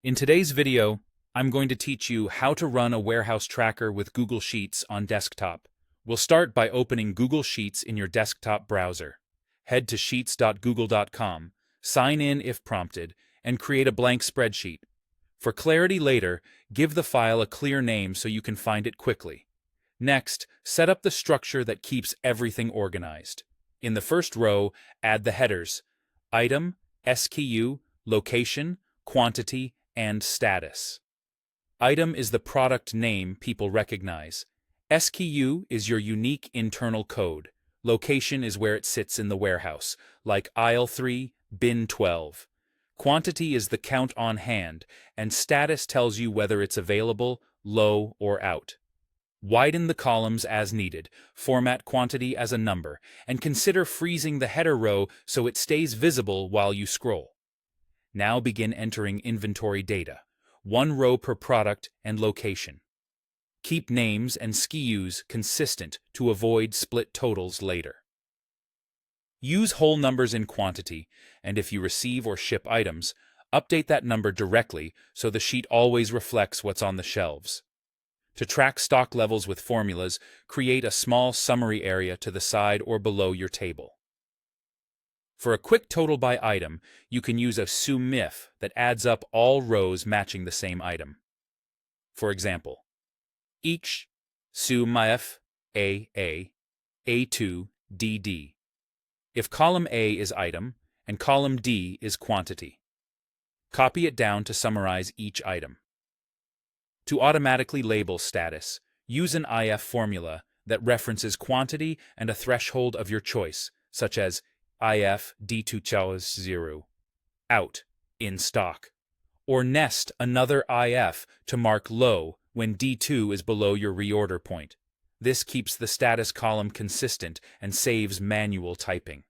In today's video, I'm going to teach you how to run a warehouse tracker with Google Sheets on desktop. We'll start by opening Google Sheets in your desktop browser. Head to sheets.google.com, sign in if prompted, and create a blank spreadsheet. For clarity later, give the file a clear name so you can find it quickly. Next, set up the structure that keeps everything organized. In the first row, add the headers: item, SKU, location, quantity, and status. Item is the product name people recognize. SKU is your unique internal code. Location is where it sits in the warehouse, like aisle 3, bin 12. Quantity is the count on hand, and status tells you whether it's available, low, or out. Widen the columns as needed, format quantity as a number, and consider freezing the header row so it stays visible while you scroll. Now begin entering inventory data, one row per product and location. Keep names and SKUs consistent to avoid split totals later. Use whole numbers in quantity, and if you receive or ship items, update that number directly so the sheet always reflects what's on the shelves. To track stock levels with formulas, create a small summary area to the side or below your table. For a quick total by item, you can use a sum-if that adds up all rows matching the same item. For example, each sum-if A2 DD. If column A is item and column D is quantity. Copy it down to summarize each item. To automatically label status, use an if formula that references quantity and a threshold of your choice, such as if D2 0, out, in stock, or nest another if to mark low when D2 is below your reorder point. This keeps the status column consistent and saves manual typing.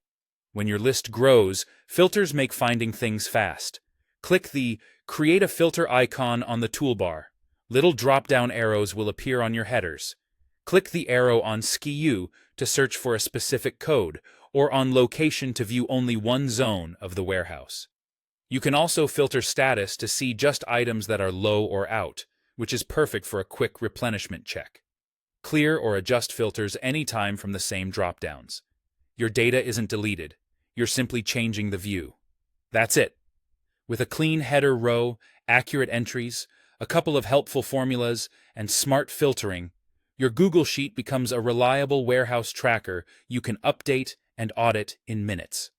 When your list grows, filters make finding things fast. Click the Create a Filter icon on the toolbar. Little drop-down arrows will appear on your headers. Click the arrow on SKU to search for a specific code, or on location to view only one zone of the warehouse. You can also filter status to see just items that are low or out, which is perfect for a quick replenishment check. Clear or adjust filters anytime from the same drop-downs. Your data isn't deleted, you're simply changing the view. That's it. With a clean header row, accurate entries, a couple of helpful formulas, and smart filtering, your Google Sheet becomes a reliable warehouse tracker you can update and audit in minutes.